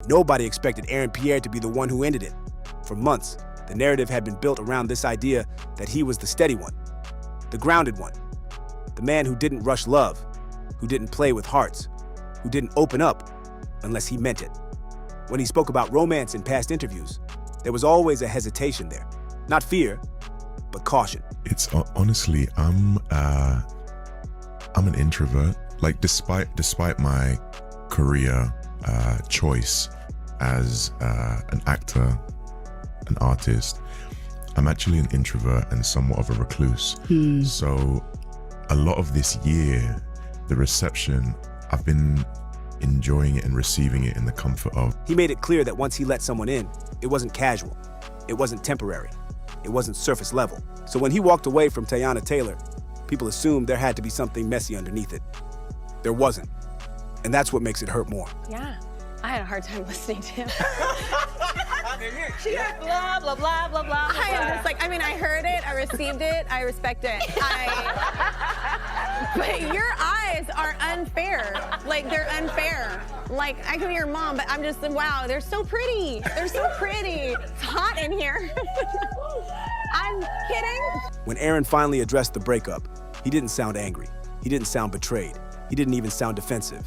Nobody expected Aaron Pierre to be the one who ended it. For months, the narrative had been built around this idea that he was the steady one, the grounded one, the man who didn't rush love, who didn't play with hearts, who didn't open up unless he meant it. When he spoke about romance in past interviews, there was always a hesitation there. Not fear, but caution. It's honestly, I'm an introvert. Like, despite my career choice as an actor, an artist, I'm actually an introvert and somewhat of a recluse. So a lot of this year, the reception, I've been enjoying it and receiving it in the comfort of. He made it clear that once he let someone in, it wasn't casual, it wasn't temporary, it wasn't surface level. So when he walked away from Teyana Taylor, people assumed there had to be something messy underneath it. There wasn't. And that's what makes it hurt more. Yeah, I had a hard time listening to him. She got blah, blah, blah, blah, blah. I am just like, I mean, I heard it, I received it, I respect it. But your eyes are unfair. Like, they're unfair. Like, I can be your mom, but I'm just, wow, they're so pretty. They're so pretty. It's hot in here. I'm kidding. When Aaron finally addressed the breakup, he didn't sound angry. He didn't sound betrayed. He didn't even sound defensive.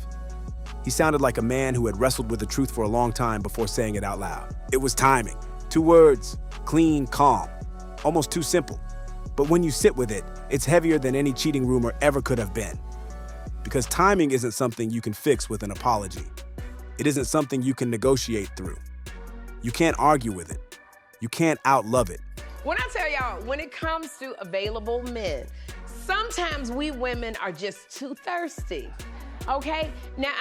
He sounded like a man who had wrestled with the truth for a long time before saying it out loud. It was timing. 2 words, clean, calm. Almost too simple. But when you sit with it, it's heavier than any cheating rumor ever could have been. Because timing isn't something you can fix with an apology. It isn't something you can negotiate through. You can't argue with it. You can't outlove it. When I tell y'all, when it comes to available men, sometimes we women are just too thirsty. Okay? Now,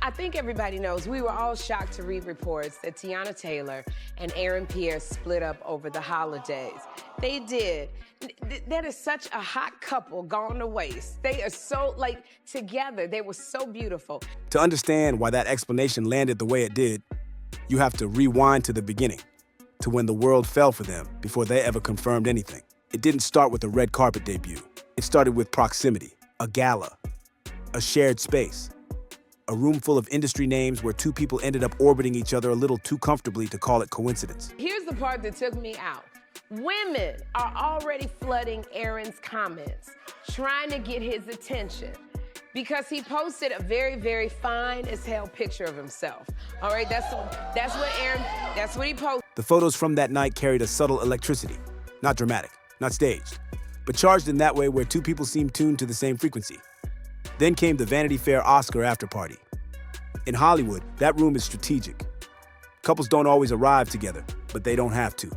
I think everybody knows, we were all shocked to read reports that Teyana Taylor and Aaron Pierre split up over the holidays. They did. That is such a hot couple gone to waste. They are so, like, together. They were so beautiful. To understand why that explanation landed the way it did, you have to rewind to the beginning, to when the world fell for them before they ever confirmed anything. It didn't start with a red carpet debut. It started with proximity, a gala, a shared space, a room full of industry names where 2 people ended up orbiting each other a little too comfortably to call it coincidence. Here's the part that took me out. Women are already flooding Aaron's comments, trying to get his attention, because he posted a very, very fine as hell picture of himself. All right, that's what he posted. The photos from that night carried a subtle electricity, not dramatic, not staged, but charged in that way where 2 people seemed tuned to the same frequency. Then came the Vanity Fair Oscar after party. In Hollywood, that room is strategic. Couples don't always arrive together, but they don't have to.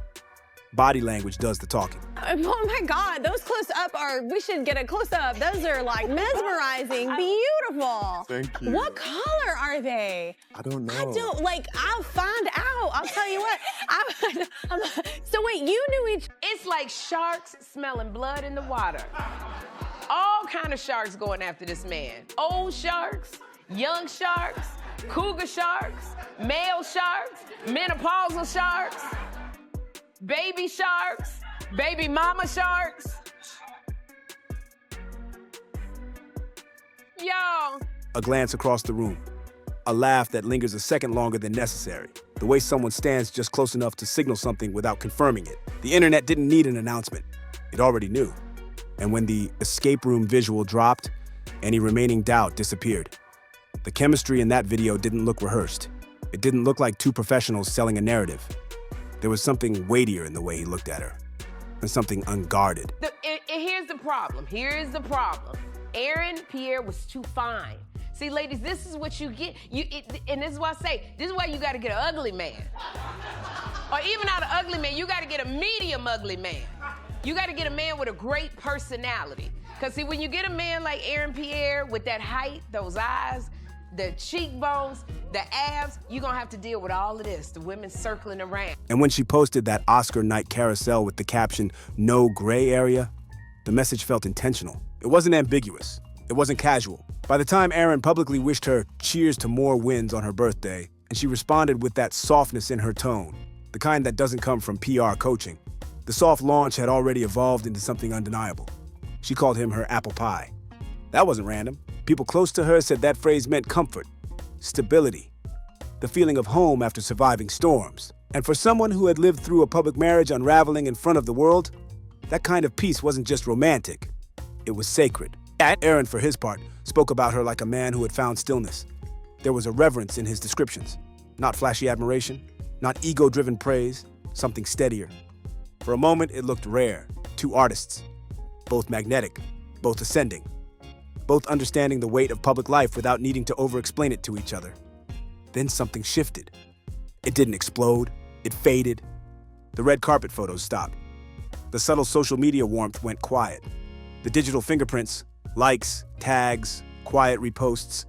Body language does the talking. Oh my God, those close-up we should get a close-up. Those are like mesmerizing, beautiful. Thank you. What color are they? I don't know. I'll find out. I'll tell you what. So wait, you knew each. It's like sharks smelling blood in the water. All kind of sharks going after this man. Old sharks, young sharks, cougar sharks, male sharks, menopausal sharks, baby sharks, baby mama sharks. Y'all. A glance across the room. A laugh that lingers a second longer than necessary. The way someone stands just close enough to signal something without confirming it. The internet didn't need an announcement. It already knew. And when the escape room visual dropped, any remaining doubt disappeared. The chemistry in that video didn't look rehearsed. It didn't look like 2 professionals selling a narrative. There was something weightier in the way he looked at her, and something unguarded. Here's the problem. Here's the problem. Aaron Pierre was too fine. See, ladies, this is what you get. And this is why I say, this is why you got to get an ugly man. Or even not an ugly man, you got to get a medium ugly man. You got to get a man with a great personality. Because, see, when you get a man like Aaron Pierre with that height, those eyes, the cheekbones, the abs, you're going to have to deal with all of this, the women circling around. And when she posted that Oscar night carousel with the caption, "No gray area," the message felt intentional. It wasn't ambiguous. It wasn't casual. By the time Aaron publicly wished her cheers to more wins on her birthday, and she responded with that softness in her tone, the kind that doesn't come from PR coaching, the soft launch had already evolved into something undeniable. She called him her apple pie. That wasn't random. People close to her said that phrase meant comfort, stability, the feeling of home after surviving storms. And for someone who had lived through a public marriage unraveling in front of the world, that kind of peace wasn't just romantic, it was sacred. Aaron, for his part, spoke about her like a man who had found stillness. There was a reverence in his descriptions, not flashy admiration, not ego-driven praise, something steadier. For a moment, it looked rare. Two artists, both magnetic, both ascending, both understanding the weight of public life without needing to over-explain it to each other. Then something shifted. It didn't explode, it faded. The red carpet photos stopped. The subtle social media warmth went quiet. The digital fingerprints, likes, tags, quiet reposts,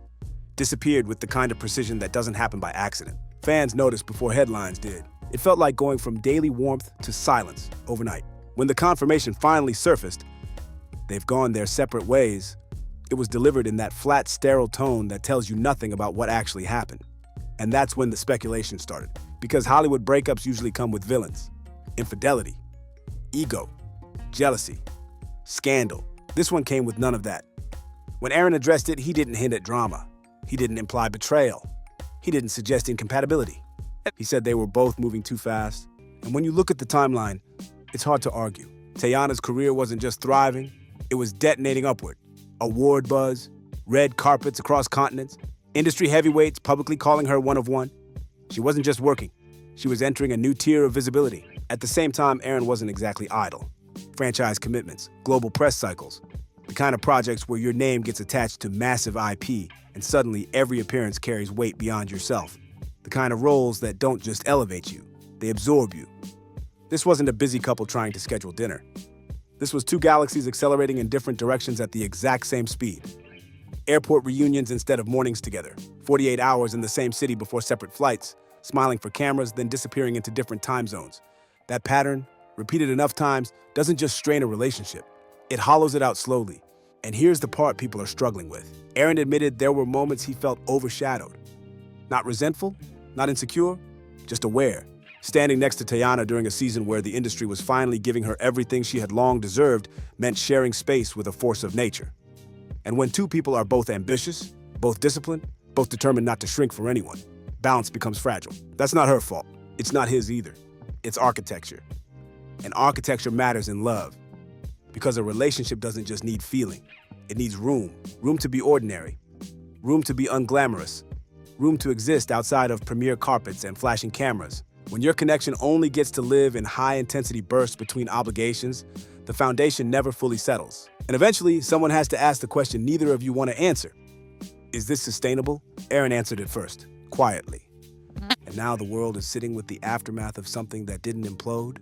disappeared with the kind of precision that doesn't happen by accident. Fans noticed before headlines did. It felt like going from daily warmth to silence overnight. When the confirmation finally surfaced, they've gone their separate ways, it was delivered in that flat, sterile tone that tells you nothing about what actually happened. And that's when the speculation started. Because Hollywood breakups usually come with villains. Infidelity, ego, jealousy, scandal. This one came with none of that. When Aaron addressed it, he didn't hint at drama. He didn't imply betrayal. He didn't suggest incompatibility. He said they were both moving too fast. And when you look at the timeline, it's hard to argue. Teyana's career wasn't just thriving, it was detonating upward. Award buzz, red carpets across continents, industry heavyweights publicly calling her one of one. She wasn't just working, she was entering a new tier of visibility. At the same time, Aaron wasn't exactly idle. Franchise commitments, global press cycles, the kind of projects where your name gets attached to massive IP and suddenly every appearance carries weight beyond yourself. The kind of roles that don't just elevate you, they absorb you. This wasn't a busy couple trying to schedule dinner. This was two galaxies accelerating in different directions at the exact same speed. Airport reunions instead of mornings together, 48 hours in the same city before separate flights, smiling for cameras, then disappearing into different time zones. That pattern, repeated enough times, doesn't just strain a relationship. It hollows it out slowly. And here's the part people are struggling with. Aaron admitted there were moments he felt overshadowed. Not resentful, not insecure, just aware. Standing next to Teyana during a season where the industry was finally giving her everything she had long deserved meant sharing space with a force of nature. And when two people are both ambitious, both disciplined, both determined not to shrink for anyone, balance becomes fragile. That's not her fault. It's not his either. It's architecture. And architecture matters in love. Because a relationship doesn't just need feeling. It needs room. Room to be ordinary. Room to be unglamorous. Room to exist outside of premiere carpets and flashing cameras. When your connection only gets to live in high-intensity bursts between obligations, the foundation never fully settles. And eventually, someone has to ask the question neither of you want to answer. Is this sustainable? Aaron answered it first, quietly. And now the world is sitting with the aftermath of something that didn't implode.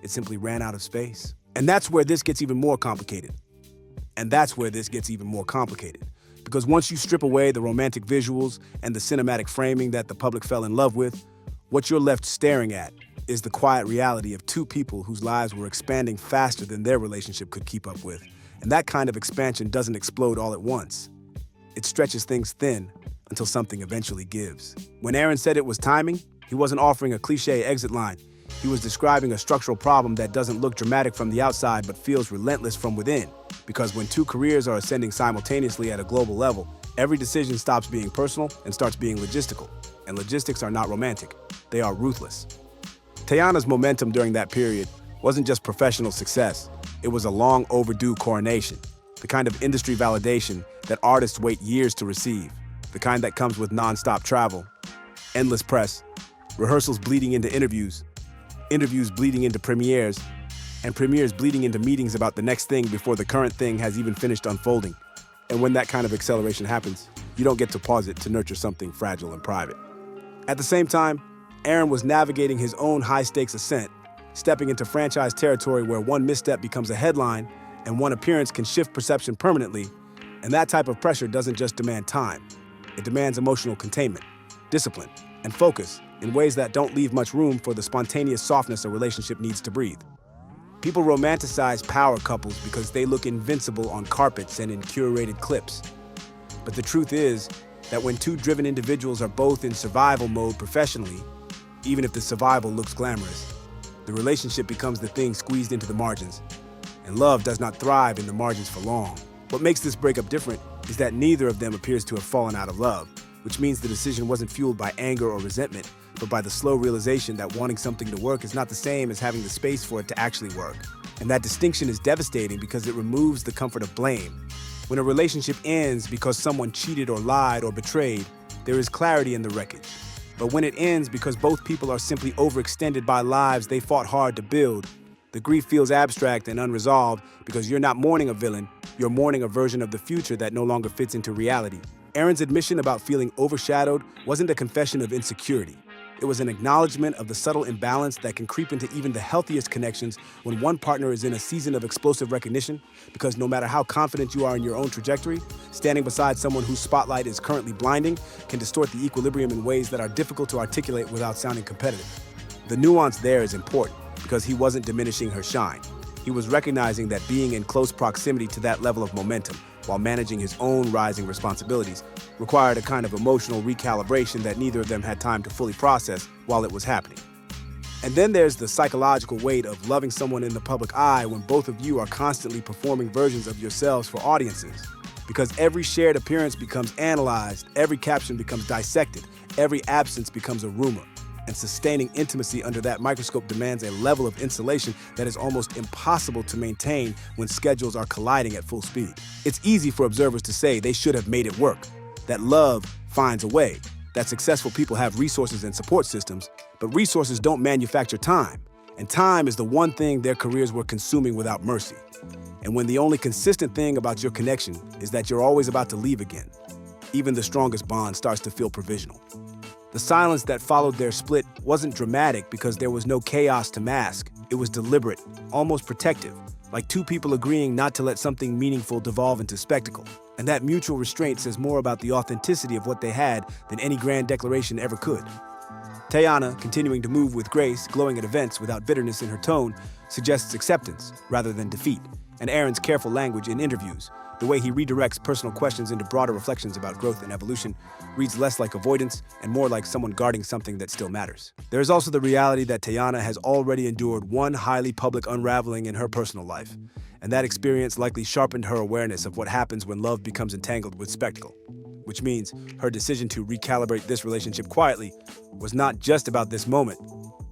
It simply ran out of space. And that's where this gets even more complicated. Because once you strip away the romantic visuals and the cinematic framing that the public fell in love with, what you're left staring at is the quiet reality of two people whose lives were expanding faster than their relationship could keep up with. And that kind of expansion doesn't explode all at once. It stretches things thin until something eventually gives. When Aaron said it was timing, he wasn't offering a cliche exit line. He was describing a structural problem that doesn't look dramatic from the outside but feels relentless from within. Because when two careers are ascending simultaneously at a global level, every decision stops being personal and starts being logistical. And logistics are not romantic, they are ruthless. Teyana's momentum during that period wasn't just professional success, it was a long overdue coronation. The kind of industry validation that artists wait years to receive. The kind that comes with non-stop travel, endless press, rehearsals bleeding into interviews, interviews bleeding into premieres, and premieres bleeding into meetings about the next thing before the current thing has even finished unfolding. And when that kind of acceleration happens, you don't get to pause it to nurture something fragile and private. At the same time, Aaron was navigating his own high-stakes ascent, stepping into franchise territory where one misstep becomes a headline and one appearance can shift perception permanently. And that type of pressure doesn't just demand time. It demands emotional containment, discipline, and focus in ways that don't leave much room for the spontaneous softness a relationship needs to breathe. People romanticize power couples because they look invincible on carpets and in curated clips. But the truth is that when two driven individuals are both in survival mode professionally, even if the survival looks glamorous, the relationship becomes the thing squeezed into the margins. And love does not thrive in the margins for long. What makes this breakup different is that neither of them appears to have fallen out of love. which means the decision wasn't fueled by anger or resentment, but by the slow realization that wanting something to work is not the same as having the space for it to actually work. And that distinction is devastating because it removes the comfort of blame. When a relationship ends because someone cheated or lied or betrayed, there is clarity in the wreckage. But when it ends because both people are simply overextended by lives they fought hard to build, the grief feels abstract and unresolved because you're not mourning a villain, you're mourning a version of the future that no longer fits into reality. Erin's admission about feeling overshadowed wasn't a confession of insecurity. It was an acknowledgement of the subtle imbalance that can creep into even the healthiest connections when one partner is in a season of explosive recognition, because no matter how confident you are in your own trajectory, standing beside someone whose spotlight is currently blinding can distort the equilibrium in ways that are difficult to articulate without sounding competitive. The nuance there is important because he wasn't diminishing her shine. He was recognizing that being in close proximity to that level of momentum, while managing his own rising responsibilities, required a kind of emotional recalibration that neither of them had time to fully process while it was happening. And then there's the psychological weight of loving someone in the public eye when both of you are constantly performing versions of yourselves for audiences. Because every shared appearance becomes analyzed, every caption becomes dissected, every absence becomes a rumor. And sustaining intimacy under that microscope demands a level of insulation that is almost impossible to maintain when schedules are colliding at full speed. It's easy for observers to say they should have made it work, that love finds a way, that successful people have resources and support systems, but resources don't manufacture time, and time is the one thing their careers were consuming without mercy. And when the only consistent thing about your connection is that you're always about to leave again, even the strongest bond starts to feel provisional. The silence that followed their split wasn't dramatic because there was no chaos to mask. It was deliberate, almost protective, like two people agreeing not to let something meaningful devolve into spectacle. And that mutual restraint says more about the authenticity of what they had than any grand declaration ever could. Teyana, continuing to move with grace, glowing at events without bitterness in her tone, suggests acceptance rather than defeat. And Erin's careful language in interviews, the way he redirects personal questions into broader reflections about growth and evolution, reads less like avoidance and more like someone guarding something that still matters. There is also the reality that Teyana has already endured one highly public unraveling in her personal life, and that experience likely sharpened her awareness of what happens when love becomes entangled with spectacle, which means her decision to recalibrate this relationship quietly was not just about this moment,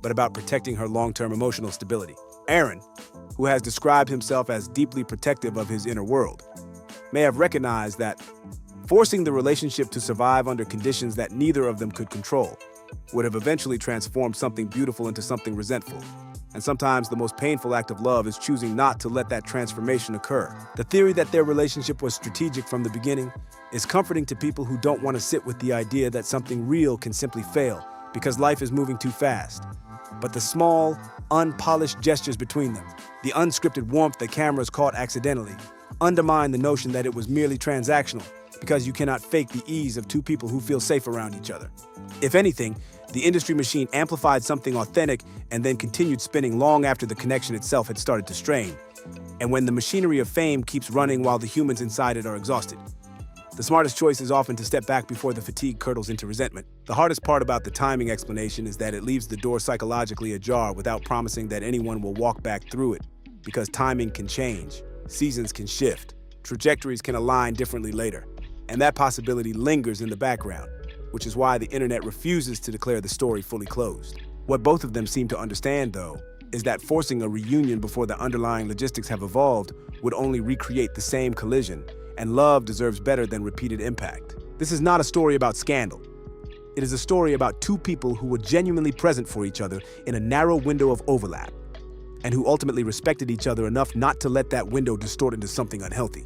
but about protecting her long-term emotional stability. Erin, who has described himself as deeply protective of his inner world, may have recognized that forcing the relationship to survive under conditions that neither of them could control would have eventually transformed something beautiful into something resentful. And sometimes the most painful act of love is choosing not to let that transformation occur. The theory that their relationship was strategic from the beginning is comforting to people who don't want to sit with the idea that something real can simply fail because life is moving too fast. But the small, unpolished gestures between them, the unscripted warmth that cameras caught accidentally, undermine the notion that it was merely transactional, because you cannot fake the ease of two people who feel safe around each other. If anything, the industry machine amplified something authentic and then continued spinning long after the connection itself had started to strain. And when the machinery of fame keeps running while the humans inside it are exhausted, the smartest choice is often to step back before the fatigue curdles into resentment. The hardest part about the timing explanation is that it leaves the door psychologically ajar without promising that anyone will walk back through it, because timing can change. Seasons can shift, trajectories can align differently later, and that possibility lingers in the background, which is why the internet refuses to declare the story fully closed. What both of them seem to understand, though, is that forcing a reunion before the underlying logistics have evolved would only recreate the same collision, and love deserves better than repeated impact. This is not a story about scandal. It is a story about two people who were genuinely present for each other in a narrow window of overlap, and who ultimately respected each other enough not to let that window distort into something unhealthy.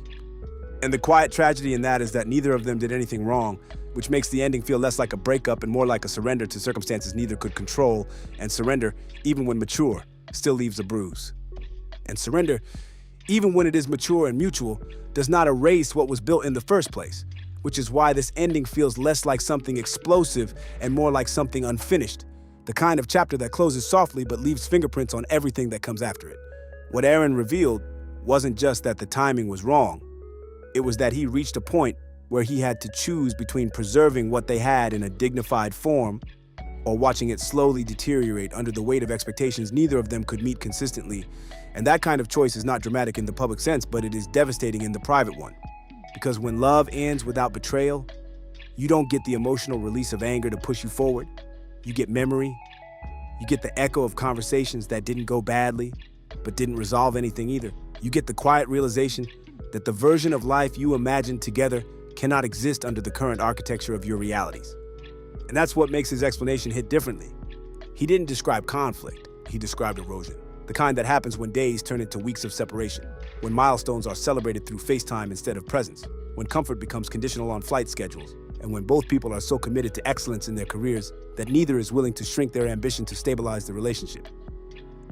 And the quiet tragedy in that is that neither of them did anything wrong, which makes the ending feel less like a breakup and more like a surrender to circumstances neither could control, and surrender, even when mature, still leaves a bruise. And surrender, even when it is mature and mutual, does not erase what was built in the first place, which is why this ending feels less like something explosive and more like something unfinished, the kind of chapter that closes softly but leaves fingerprints on everything that comes after it. What Erin revealed wasn't just that the timing was wrong, it was that he reached a point where he had to choose between preserving what they had in a dignified form or watching it slowly deteriorate under the weight of expectations neither of them could meet consistently. And that kind of choice is not dramatic in the public sense, but it is devastating in the private one. Because when love ends without betrayal, You don't get the emotional release of anger to push you forward. You get memory. You get the echo of conversations that didn't go badly, but didn't resolve anything either. You get the quiet realization that the version of life you imagined together cannot exist under the current architecture of your realities. And that's what makes his explanation hit differently. He didn't describe conflict, he described erosion. The kind that happens when days turn into weeks of separation, when milestones are celebrated through FaceTime instead of presence, when comfort becomes conditional on flight schedules, and when both people are so committed to excellence in their careers that neither is willing to shrink their ambition to stabilize the relationship.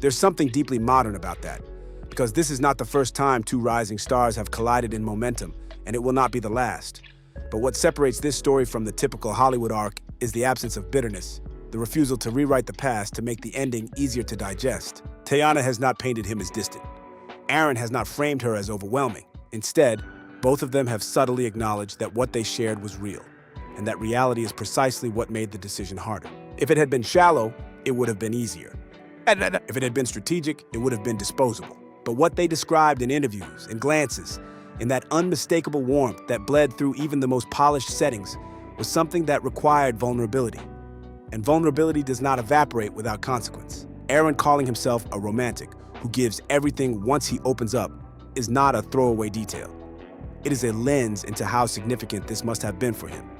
There's something deeply modern about that, because this is not the first time two rising stars have collided in momentum, and it will not be the last. But what separates this story from the typical Hollywood arc is the absence of bitterness, the refusal to rewrite the past to make the ending easier to digest. Teyana has not painted him as distant. Aaron has not framed her as overwhelming. Instead, both of them have subtly acknowledged that what they shared was real, and that reality is precisely what made the decision harder. If it had been shallow, it would have been easier. If it had been strategic, it would have been disposable. But what they described in interviews, in glances, in that unmistakable warmth that bled through even the most polished settings, was something that required vulnerability. And vulnerability does not evaporate without consequence. Aaron calling himself a romantic who gives everything once he opens up is not a throwaway detail. It is a lens into how significant this must have been for him.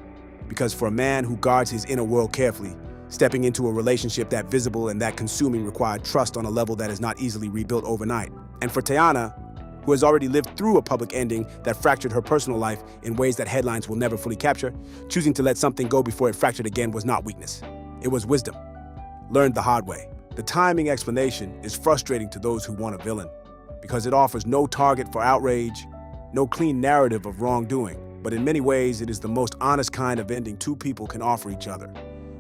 Because for a man who guards his inner world carefully, stepping into a relationship that visible and that consuming required trust on a level that is not easily rebuilt overnight. And for Teyana, who has already lived through a public ending that fractured her personal life in ways that headlines will never fully capture, choosing to let something go before it fractured again was not weakness. It was wisdom, learned the hard way. The timing explanation is frustrating to those who want a villain, because it offers no target for outrage, no clean narrative of wrongdoing. But in many ways, it is the most honest kind of ending two people can offer each other,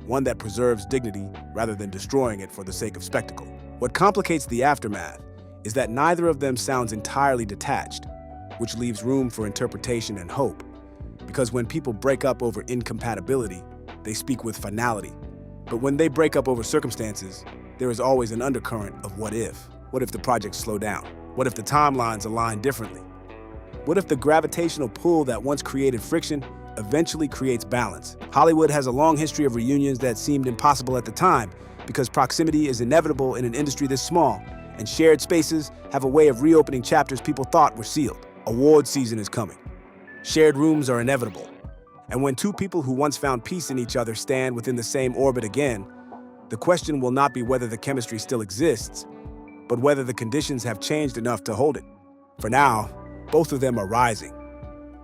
one that preserves dignity rather than destroying it for the sake of spectacle. What complicates the aftermath is that neither of them sounds entirely detached, which leaves room for interpretation and hope. Because when people break up over incompatibility, they speak with finality. But when they break up over circumstances, there is always an undercurrent of what if. What if the projects slow down? What if the timelines align differently? What if the gravitational pull that once created friction eventually creates balance? Hollywood has a long history of reunions that seemed impossible at the time because proximity is inevitable in an industry this small, and shared spaces have a way of reopening chapters people thought were sealed. Award season is coming. Shared rooms are inevitable. And when two people who once found peace in each other stand within the same orbit again, the question will not be whether the chemistry still exists, but whether the conditions have changed enough to hold it. For now, both of them are rising.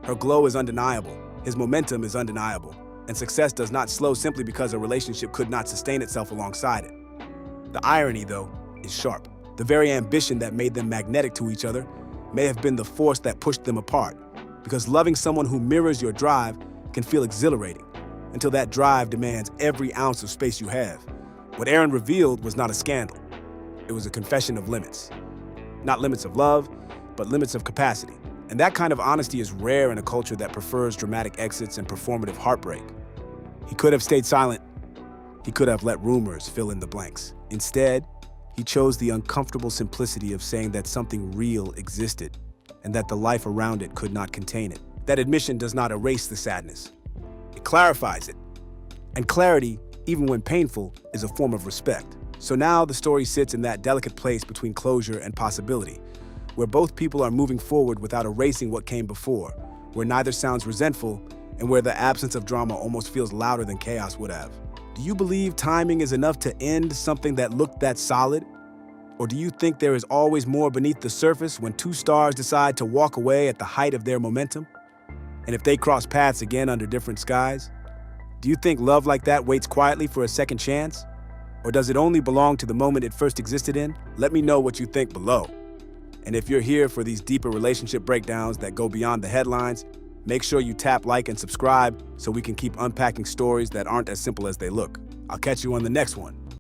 Her glow is undeniable, his momentum is undeniable, and success does not slow simply because a relationship could not sustain itself alongside it. The irony, though, is sharp. The very ambition that made them magnetic to each other may have been the force that pushed them apart, because loving someone who mirrors your drive can feel exhilarating, until that drive demands every ounce of space you have. What Aaron revealed was not a scandal. It was a confession of limits. Not limits of love, but limits of capacity. And that kind of honesty is rare in a culture that prefers dramatic exits and performative heartbreak. He could have stayed silent. He could have let rumors fill in the blanks. Instead, he chose the uncomfortable simplicity of saying that something real existed and that the life around it could not contain it. That admission does not erase the sadness. It clarifies it. And clarity, even when painful, is a form of respect. So now the story sits in that delicate place between closure and possibility, where both people are moving forward without erasing what came before, where neither sounds resentful, and where the absence of drama almost feels louder than chaos would have. Do you believe timing is enough to end something that looked that solid? Or do you think there is always more beneath the surface when two stars decide to walk away at the height of their momentum? And if they cross paths again under different skies? Do you think love like that waits quietly for a second chance? Or does it only belong to the moment it first existed in? Let me know what you think below. And if you're here for these deeper relationship breakdowns that go beyond the headlines, make sure you tap like and subscribe so we can keep unpacking stories that aren't as simple as they look. I'll catch you on the next one.